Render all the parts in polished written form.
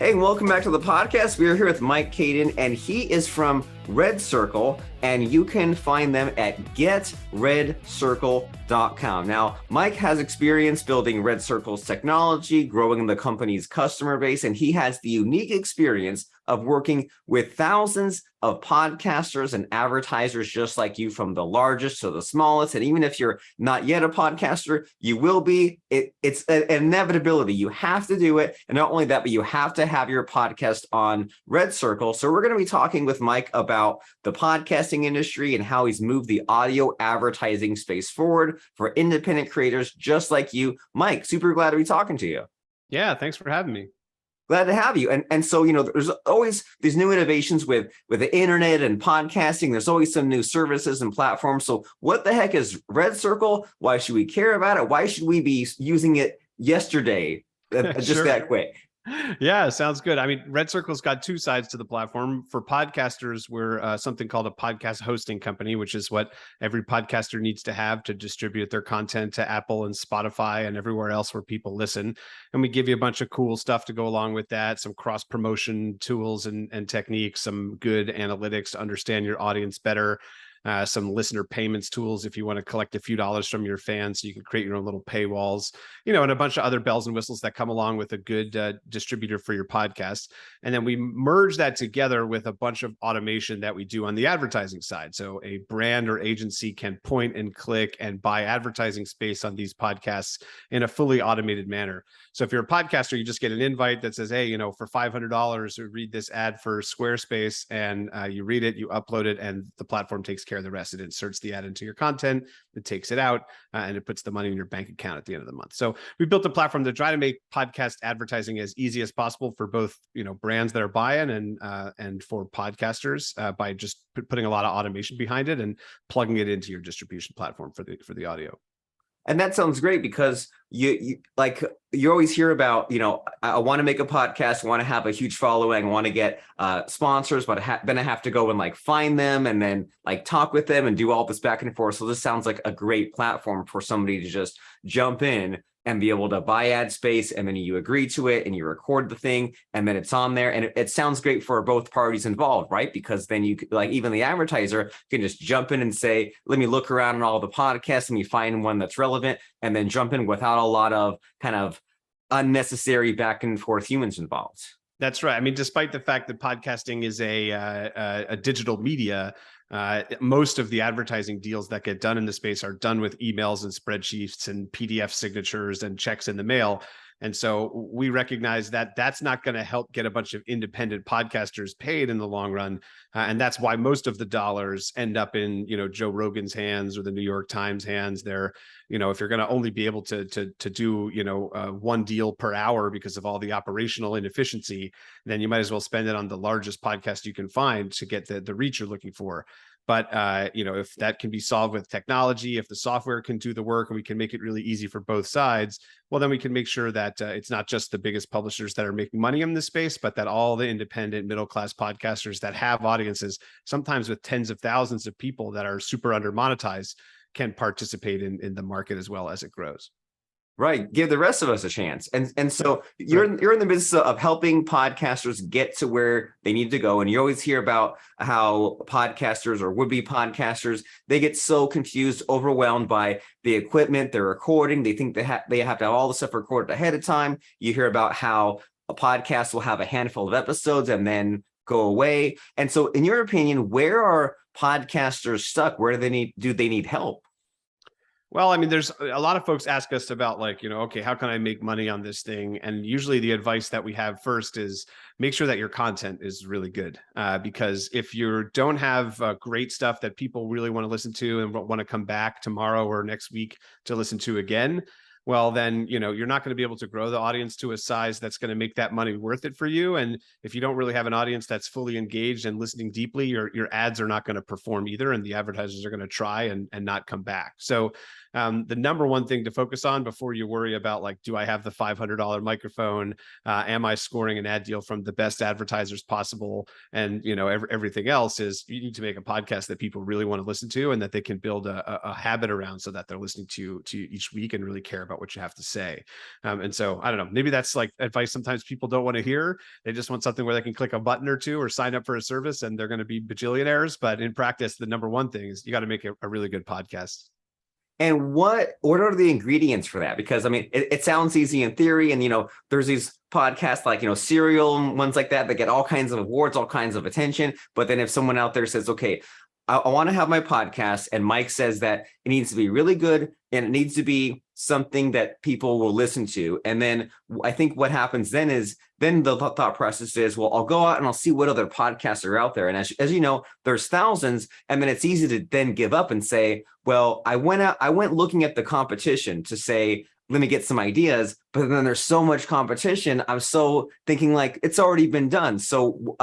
Hey, and welcome back to the podcast. We are here with Mike Kadin, and he is from RedCircle, and you can find them at getredcircle.com. Now, Mike has experience building RedCircle's technology, growing the company's customer base, and he has the unique experience of working with thousands of podcasters and advertisers just like you, from the largest to the smallest. And even if you're not yet a podcaster, you will be. It's an inevitability. You have to do it. And not only that, but you have to have your podcast on RedCircle. So we're going to be talking with Mike about the podcasting industry and how he's moved the audio advertising space forward for independent creators just like you. Mike, super glad to be talking to you. Yeah, thanks for having me. Glad to have you. And so, there's always these new innovations with the internet and podcasting. There's always some new services and platforms. So what the heck is RedCircle? Why should we care about it? Why should we be using it yesterday? Just Sure. that quick. Yeah, sounds good. I mean, RedCircle's got two sides to the platform. For podcasters, we're something called a podcast hosting company, which is what every podcaster needs to have to distribute their content to Apple and Spotify and everywhere else where people listen. And we give you a bunch of cool stuff to go along with that, some cross-promotion tools and techniques, some good analytics to understand your audience better. Some listener payments tools if you want to collect a few dollars from your fans so you can create your own little paywalls, and a bunch of other bells and whistles that come along with a good distributor for your podcast. And then we merge that together with a bunch of automation that we do on the advertising side. So a brand or agency can point and click and buy advertising space on these podcasts in a fully automated manner. So if you're a podcaster, you just get an invite that says, hey, for $500, read this ad for Squarespace, and you read it, you upload it, and the platform takes care of the rest. It inserts the ad into your content, it takes it out, and it puts the money in your bank account at the end of the month. So we built a platform to try to make podcast advertising as easy as possible for both, brands that are buying and for podcasters by just putting a lot of automation behind it and plugging it into your distribution platform for the audio. And that sounds great because you always hear about, I want to make a podcast, want to have a huge following, want to get sponsors, but then I have to go and find them and then talk with them and do all this back and forth. So this sounds like a great platform for somebody to just jump in and be able to buy ad space, and then you agree to it and you record the thing and then it's on there. And it sounds great for both parties involved, right? Because then you even the advertiser can just jump in and say, let me look around on all the podcasts and we find one that's relevant, and then jump in without a lot of kind of unnecessary back and forth humans involved. That's right. I mean, despite the fact that podcasting is a digital media, most of the advertising deals that get done in the space are done with emails and spreadsheets and PDF signatures and checks in the mail. And so we recognize that that's not going to help get a bunch of independent podcasters paid in the long run. And that's why most of the dollars end up in, Joe Rogan's hands or the New York Times hands. They're, if you're going to only be able to do, one deal per hour because of all the operational inefficiency, then you might as well spend it on the largest podcast you can find to get the reach you're looking for. But, if that can be solved with technology, if the software can do the work and we can make it really easy for both sides, well, then we can make sure that it's not just the biggest publishers that are making money in this space, but that all the independent middle-class podcasters that have audiences, sometimes with tens of thousands of people that are super under monetized, can participate in the market as well as it grows. Right. Give the rest of us a chance. And so you're in the business of helping podcasters get to where they need to go. And you always hear about how podcasters or would-be podcasters, they get so confused, overwhelmed by the equipment they're recording. They think they have to have all the stuff recorded ahead of time. You hear about how a podcast will have a handful of episodes and then go away. And so in your opinion, where are podcasters stuck? Where do they need help? Well, I mean, there's a lot of folks ask us about okay, how can I make money on this thing? And usually the advice that we have first is make sure that your content is really good. Because if you don't have great stuff that people really want to listen to and want to come back tomorrow or next week to listen to again, well, then, you're not going to be able to grow the audience to a size that's going to make that money worth it for you. And if you don't really have an audience that's fully engaged and listening deeply, your ads are not going to perform either. And the advertisers are going to try and not come back. So the number one thing to focus on before you worry about like, do I have the $500 microphone? Am I scoring an ad deal from the best advertisers possible? And everything else is you need to make a podcast that people really want to listen to and that they can build a habit around, so that they're listening to each week and really care about what you have to say. And so I don't know, maybe that's like advice sometimes people don't want to hear. They just want something where they can click a button or two or sign up for a service and they're going to be bajillionaires. But in practice, the number one thing is you got to make a really good podcast. And what are the ingredients for that? Because I mean, it sounds easy in theory, and there's these podcasts like Serial and ones like that get all kinds of awards, all kinds of attention. But then if someone out there says, okay, I want to have my podcast, and Mike says that it needs to be really good and it needs to be something that people will listen to. And then I think what happens then is the thought process is, well, I'll go out and I'll see what other podcasts are out there. And as you know, there's thousands. And then it's easy to then give up and say, well, I went looking at the competition to say, let me get some ideas, but then there's so much competition. I'm so thinking like it's already been done. So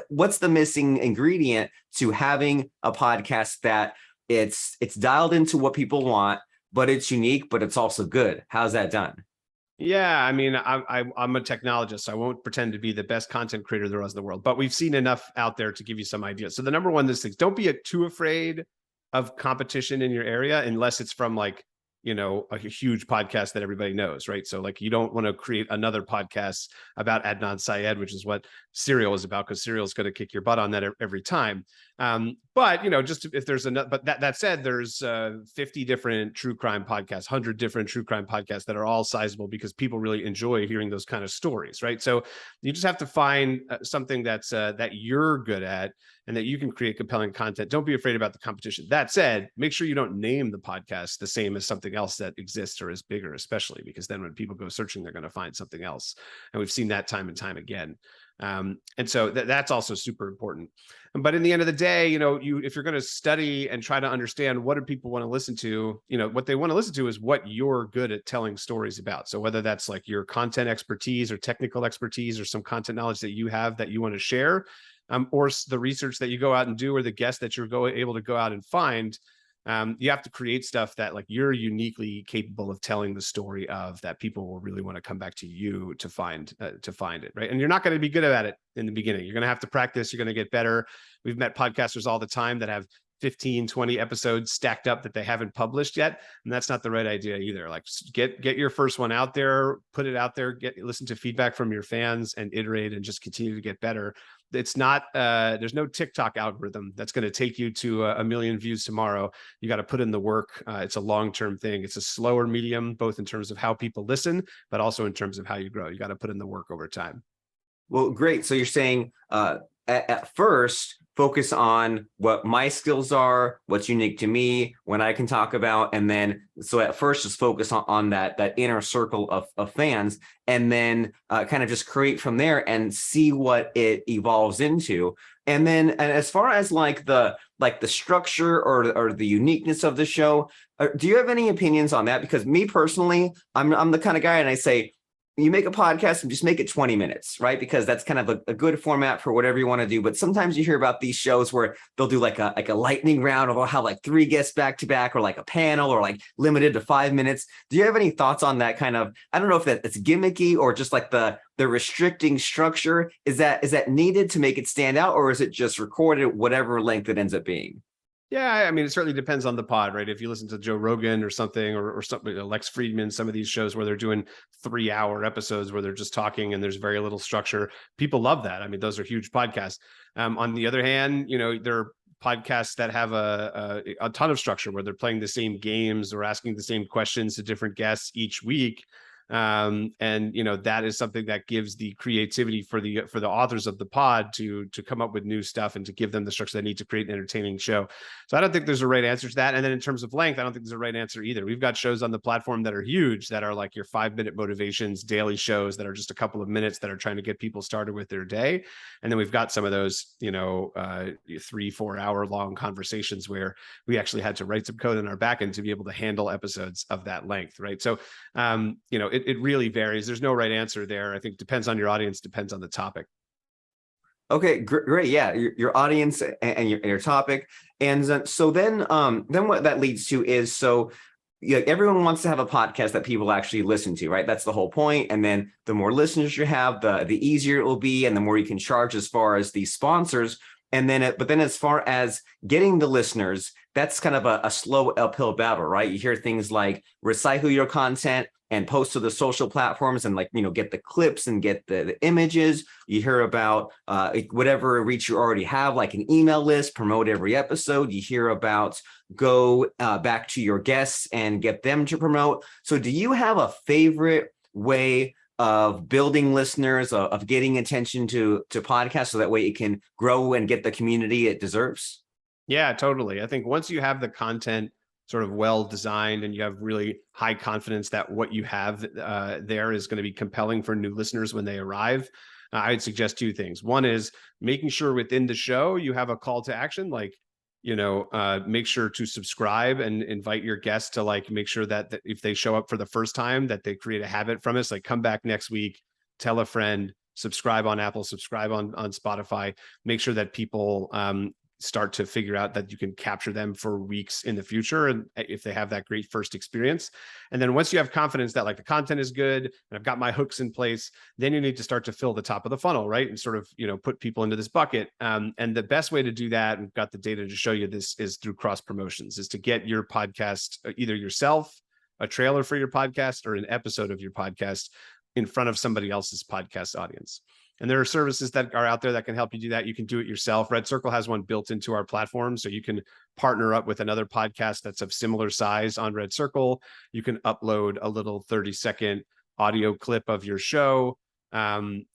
what's the missing ingredient to having a podcast that it's dialed into what people want, but it's unique, but it's also good? How's that done? Yeah, I mean, I'm a technologist, so I won't pretend to be the best content creator there is in the world, but we've seen enough out there to give you some ideas. So the number one, thing, don't be too afraid of competition in your area, unless it's from like, a huge podcast that everybody knows, right? So like, you don't want to create another podcast about Adnan Syed, which is what Serial is about, because Serial is going to kick your butt on that every time. But just if there's another, but that said, there's 50 different true crime podcasts, 100 different true crime podcasts that are all sizable because people really enjoy hearing those kind of stories, right? So you just have to find something that you're good at and that you can create compelling content. Don't be afraid about the competition. That said, make sure you don't name the podcast the same as something else that exists or is bigger, especially because then when people go searching, they're going to find something else. And we've seen that time and time again. And so that's also super important. But in the end of the day, if you're going to study and try to understand what do people want to listen to, what they want to listen to is what you're good at telling stories about. So whether that's like your content expertise or technical expertise or some content knowledge that you have that you want to share, or the research that you go out and do, or the guests that you're able to go out and find, you have to create stuff that like you're uniquely capable of telling the story of, that people will really want to come back to you to find it, right? And you're not going to be good at it in the beginning. You're going to have to practice. You're going to get better. We've met podcasters all the time that have 15, 20 episodes stacked up that they haven't published yet. And that's not the right idea either. Like get your first one out there, put it out there, listen to feedback from your fans and iterate and just continue to get better. It's not, there's no TikTok algorithm that's going to take you to a million views tomorrow. You got to put in the work. It's a long-term thing. It's a slower medium, both in terms of how people listen, but also in terms of how you grow. You got to put in the work over time. Well, great. So you're saying at first, focus on what my skills are, what's unique to me, what I can talk about. And then, so at first, just focus on that inner circle of fans, and then kind of just create from there and see what it evolves into. And then, and as far as like the structure or the uniqueness of the show, do you have any opinions on that? Because me personally, I'm the kind of guy, and I say, you make a podcast and just make it 20 minutes, right? Because that's kind of a good format for whatever you want to do. But sometimes you hear about these shows where they'll do like a lightning round, or they'll have like 3 guests back to back, or like a panel, or like limited to 5 minutes. Do you have any thoughts on that kind of, I don't know if that's gimmicky or just like the restricting structure? Is that needed to make it stand out, or is it just recorded whatever length it ends up being? Yeah, I mean, it certainly depends on the pod, right? If you listen to Joe Rogan or something, or something, Lex Friedman, some of these shows where they're doing 3-hour episodes where they're just talking and there's very little structure, people love that. I mean, those are huge podcasts. On the other hand, there are podcasts that have a ton of structure where they're playing the same games or asking the same questions to different guests each week. And that is something that gives the creativity for the authors of the pod to come up with new stuff and to give them the structure they need to create an entertaining show. So I don't think there's a right answer to that. And then in terms of length, I don't think there's a right answer either. We've got shows on the platform that are huge, that are like your 5-minute motivations, daily shows that are just a couple of minutes that are trying to get people started with their day. And then we've got some of those, 3-4 hour long conversations where we actually had to write some code in our backend to be able to handle episodes of that length, right? So, it really varies. There's no right answer there. I think depends on your audience, depends on the topic. Okay, great. Yeah, your audience and your topic. And so then what that leads to is, so yeah, everyone wants to have a podcast that people actually listen to, right? That's the whole point. And then the more listeners you have, the easier it will be, and the more you can charge as far as these sponsors. And then, but then as far as getting the listeners, that's kind of a slow uphill battle, right? You hear things like recycle your content and post to the social platforms and get the clips and get the images. You hear about whatever reach you already have, like an email list, promote every episode. You hear about go back to your guests and get them to promote. So do you have a favorite way of building listeners, of getting attention to podcasts so that way it can grow and get the community it deserves? Yeah, totally. I think once you have the content sort of well designed and you have really high confidence that what you have there is going to be compelling for new listeners when they arrive, I'd suggest two things. One is making sure within the show you have a call to action, like, make sure to subscribe and invite your guests to make sure that if they show up for the first time, that they create a habit from us, like come back next week, tell a friend, subscribe on Apple, subscribe on Spotify, make sure that people start to figure out that you can capture them for weeks in the future, and if they have that great first experience. And then once you have confidence that the content is good and I've got my hooks in place, then you need to start to fill the top of the funnel, right? And sort of put people into this bucket. And the best way to do that, and we've got the data to show you this, is through cross promotions, is to get your podcast, either yourself, a trailer for your podcast, or an episode of your podcast in front of somebody else's podcast audience. And there are services that are out there that can help you do that. You can do it yourself. RedCircle has one built into our platform, so you can partner up with another podcast that's of similar size on RedCircle. You can upload a little 30-second audio clip of your show, the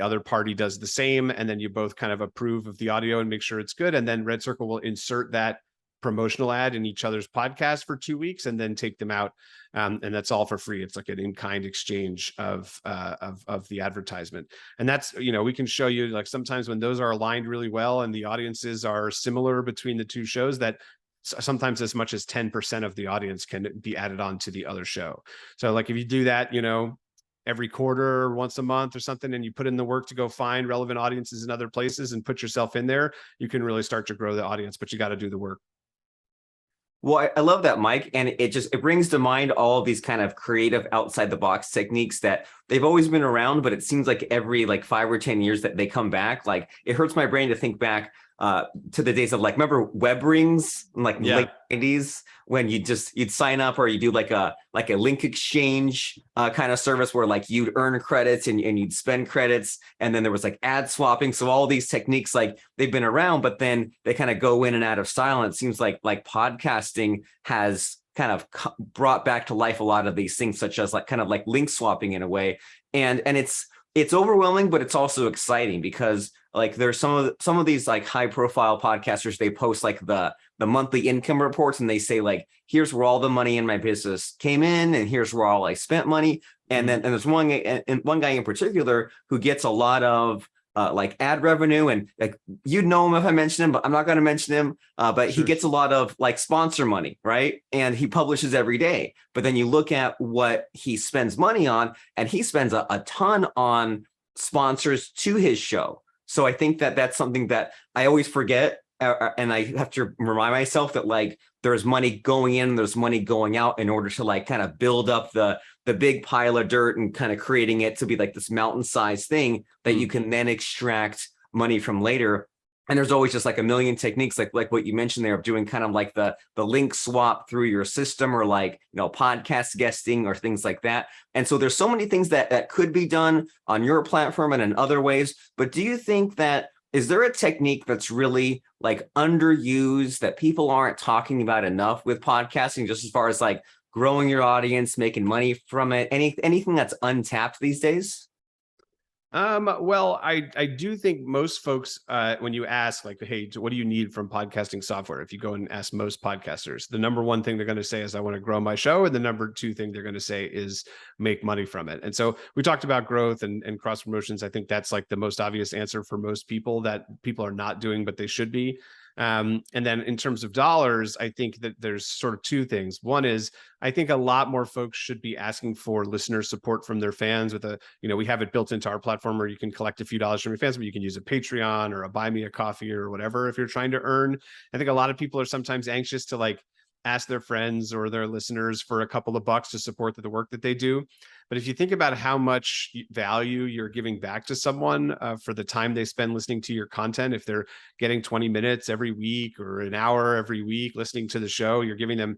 other party does the same, and then you both kind of approve of the audio and make sure it's good. And then RedCircle will insert that promotional ad in each other's podcast for 2 weeks and then take them out. And that's all for free. It's like an in-kind exchange of the advertisement. And that's, we can show you sometimes when those are aligned really well and the audiences are similar between the two shows, that sometimes as much as 10% of the audience can be added on to the other show. So if you do that, every quarter or once a month or something, and you put in the work to go find relevant audiences in other places and put yourself in there, you can really start to grow the audience, but you got to do the work. Well, I love that, Mike. And it brings to mind all of these kind of creative outside the box techniques that they've always been around, but it seems like every 5 or 10 years that they come back. It hurts my brain to think back to the days of remember web rings in late 90s, when you'd sign up, or you do a link exchange kind of service where you'd earn credits and you'd spend credits, and then there was ad swapping. So all these techniques they've been around, but then they kind of go in and out of style. And it seems like podcasting has kind of brought back to life a lot of these things, such as link swapping in a way. And it's overwhelming, but it's also exciting because there's some of these high profile podcasters, they post the monthly income reports, and they say here's where all the money in my business came in, and here's where all I spent money. And then there's one guy in particular who gets a lot of ad revenue, and you'd know him if I mention him, but I'm not going to mention him. But he gets a lot of sponsor money, right? And he publishes every day. But then you look at what he spends money on, and he spends a ton on sponsors to his show. So I think that that's something that I always forget. And I have to remind myself that there's money going in, there's money going out, in order to kind of build up the big pile of dirt and kind of creating it to be this mountain-sized thing that you can then extract money from later. And there's always just a million techniques, like what you mentioned there, of doing kind of the link swap through your system, or podcast guesting or things like that. And so there's so many things that could be done on your platform and in other ways. But do you think is there a technique that's really underused, that people aren't talking about enough with podcasting, just as far as growing your audience, making money from it, anything that's untapped these days? Well, I do think most folks, when you ask hey, what do you need from podcasting software? If you go and ask most podcasters, the number one thing they're going to say is, I want to grow my show. And the number two thing they're going to say is make money from it. And so we talked about growth and cross promotions. I think that's the most obvious answer for most people, that people are not doing, but they should be. And then in terms of dollars, I think that there's sort of two things. One is, I think a lot more folks should be asking for listener support from their fans with we have it built into our platform where you can collect a few dollars from your fans, but you can use a Patreon or a buy me a coffee or whatever if you're trying to earn. I think a lot of people are sometimes anxious to ask their friends or their listeners for a couple of bucks to support the work that they do. But if you think about how much value you're giving back to someone for the time they spend listening to your content, if they're getting 20 minutes every week or an hour every week listening to the show, you're giving them,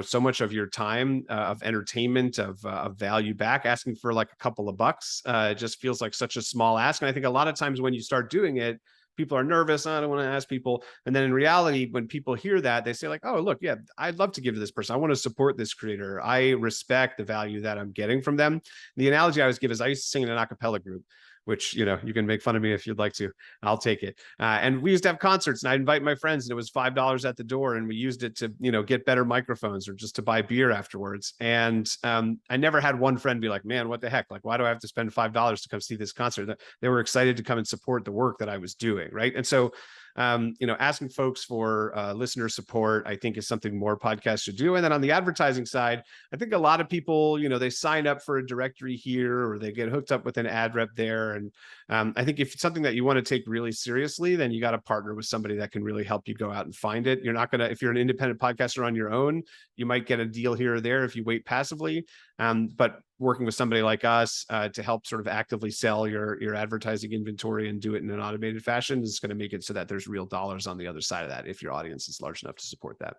so much of your time of entertainment, of value back. Asking for like a couple of bucks just feels like such a small ask. And I think a lot of times when you start doing it, people are nervous. I don't want to ask people. And then in reality, when people hear that, they say like, oh, look, yeah, I'd love to give to this person. I want to support this creator. I respect the value that I'm getting from them. The analogy I always give is I used to sing in an a cappella group, which, you can make fun of me if you'd like to, I'll take it. And we used to have concerts and I'd invite my friends and it was $5 at the door. And we used it to, get better microphones or just to buy beer afterwards. And I never had one friend be like, man, what the heck? Like, why do I have to spend $5 to come see this concert? They were excited to come and support the work that I was doing. Right. And so, asking folks for listener support, I think is something more podcasts should do. And then on the advertising side, I think a lot of people, they sign up for a directory here or they get hooked up with an ad rep there. And I think if it's something that you want to take really seriously, then you got to partner with somebody that can really help you go out and find it. You're not going to, if you're an independent podcaster on your own, you might get a deal here or there if you wait passively. But working with somebody like us to help sort of actively sell your advertising inventory and do it in an automated fashion is going to make it so that there's real dollars on the other side of that if your audience is large enough to support that.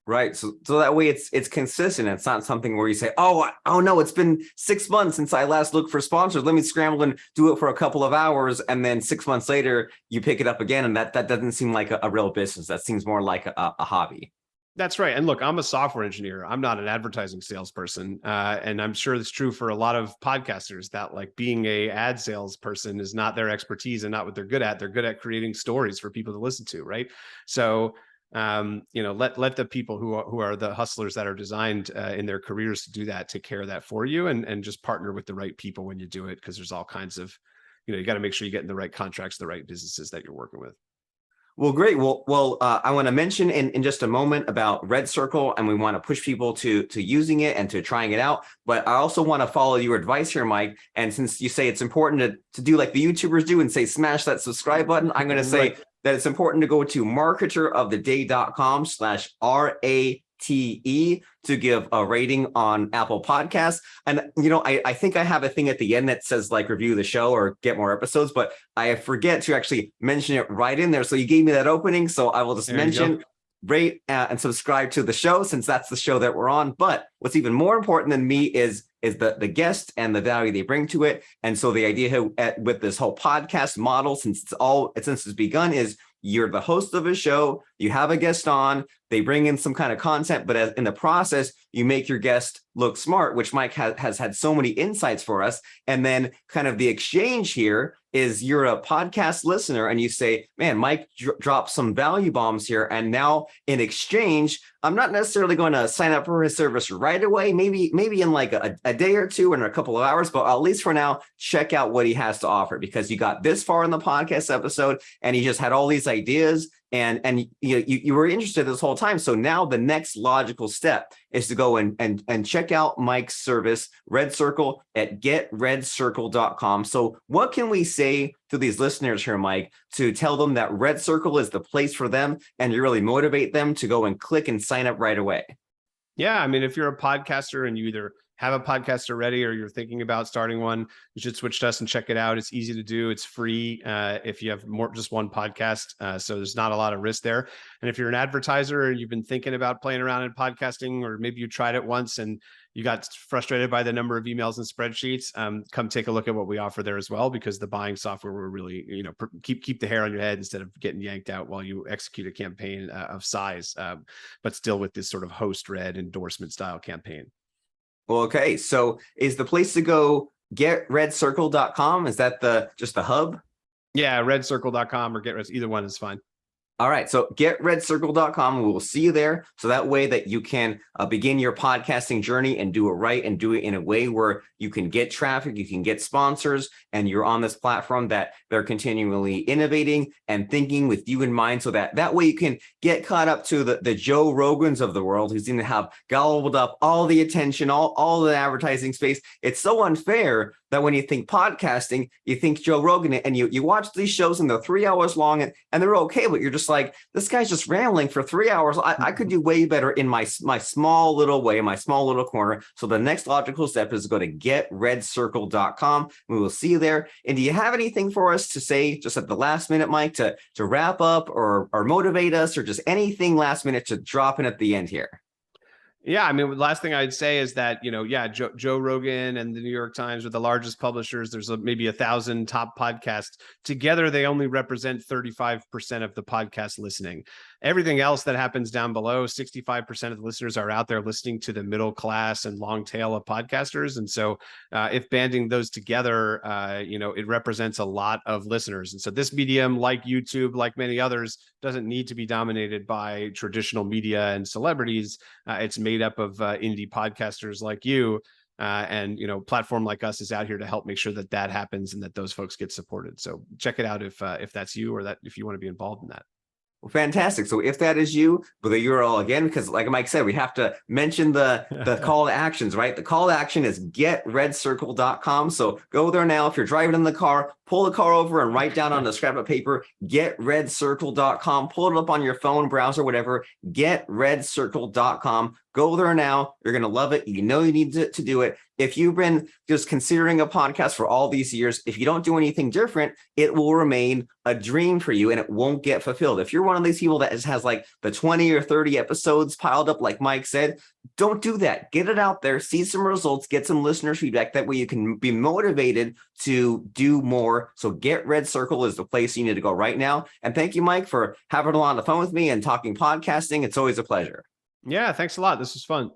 Right. So that way it's consistent. It's not something where you say, oh no, it's been 6 months since I last looked for sponsors. Let me scramble and do it for a couple of hours. And then 6 months later, you pick it up again. And that doesn't seem like a real business. That seems more like a hobby. That's right. And look, I'm a software engineer. I'm not an advertising salesperson. And I'm sure it's true for a lot of podcasters that like being a ad salesperson is not their expertise and not what they're good at. They're good at creating stories for people to listen to. Right. So, let the people who are the hustlers that are designed in their careers to do that, take care of that for you and just partner with the right people when you do it. Cause there's all kinds of, you got to make sure you get in the right contracts, the right businesses that you're working with. Well, great. Well, I want to mention in just a moment about RedCircle, and we want to push people to using it and to trying it out. But I also want to follow your advice here, Mike. And since you say it's important to do like the YouTubers do and say, smash that subscribe button, I'm going to say that it's important to go to marketeroftheday.com/RATE to give a rating on Apple Podcasts. And, I think I have a thing at the end that says like review the show or get more episodes, but I forget to actually mention it right in there. So you gave me that opening. So I will just mention, rate and subscribe to the show since that's the show that we're on. But what's even more important than me is the guest and the value they bring to it. And so the idea with this whole podcast model, since it's begun, is you're the host of a show, you have a guest on, they bring in some kind of content, but in the process, you make your guest look smart, which Mike has had so many insights for us. And then kind of the exchange here is you're a podcast listener and you say, man, Mike dropped some value bombs here. And now in exchange, I'm not necessarily going to sign up for his service right away, maybe in like a day or two and a couple of hours, but at least for now, check out what he has to offer because you got this far in the podcast episode and he just had all these ideas and you were interested this whole time. So now the next logical step is to go and check out Mike's service, RedCircle, at getredcircle.com. So what can we say to these listeners here, Mike, to tell them that RedCircle is the place for them and you really motivate them to go and click and sign up right away? Yeah. I mean, if you're a podcaster and you either have a podcast already or you're thinking about starting one, you should switch to us and check it out. It's easy to do. It's free if you have just one podcast. So there's not a lot of risk there. And if you're an advertiser and you've been thinking about playing around in podcasting, or maybe you tried it once and you got frustrated by the number of emails and spreadsheets, come take a look at what we offer there as well, because the buying software will really, keep the hair on your head instead of getting yanked out while you execute a campaign of size, but still with this sort of host-read endorsement style campaign. Well, okay. So is the place to go getredcircle.com? Is that just the hub? Yeah, redcircle.com or either one is fine. All right. So getredcircle.com. We will see you there. So that way that you can begin your podcasting journey and do it right and do it in a way where you can get traffic, you can get sponsors, and you're on this platform that they're continually innovating and thinking with you in mind. So that way you can get caught up to the Joe Rogans of the world who's going to have gobbled up all the attention, all the advertising space. It's so unfair that when you think podcasting, you think Joe Rogan, and you watch these shows and they're 3 hours long and they're okay, but you're just like, this guy's just rambling for 3 hours. I could do way better in my small little way, my small little corner. So the next logical step is to go to getredcircle.com. We will see you there. And do you have anything for us to say just at the last minute, Mike, to wrap up or motivate us, or just anything last minute to drop in at the end here? Yeah, I mean, the last thing I'd say is that, Joe Rogan and the New York Times are the largest publishers. There's maybe 1,000 top podcasts. Together, they only represent 35% of the podcast listening. Everything else that happens down below, 65% of the listeners are out there listening to the middle class and long tail of podcasters. And so if banding those together, it represents a lot of listeners. And so this medium, like YouTube, like many others, doesn't need to be dominated by traditional media and celebrities. It's made up of indie podcasters like you. And platform like us is out here to help make sure that happens and that those folks get supported. So check it out if that's you, or that if you want to be involved in that. Well, fantastic. So if that is you, but the URL again, because like Mike said, we have to mention the call to actions, right? The call to action is getredcircle.com. So go there now. If you're driving in the car, pull the car over and write down on a scrap of paper, getredcircle.com. Pull it up on your phone, browser, whatever, getredcircle.com. Go there now. You're going to love it. You know you need to do it. If you've been just considering a podcast for all these years, if you don't do anything different, it will remain a dream for you and it won't get fulfilled. If you're one of these people that has like the 20 or 30 episodes piled up, like Mike said, don't do that. Get it out there, see some results, get some listener feedback. That way you can be motivated to do more. So Get Red Circle is the place you need to go right now. And thank you, Mike, for having on the phone with me and talking podcasting. It's always a pleasure. Yeah, thanks a lot. This was fun.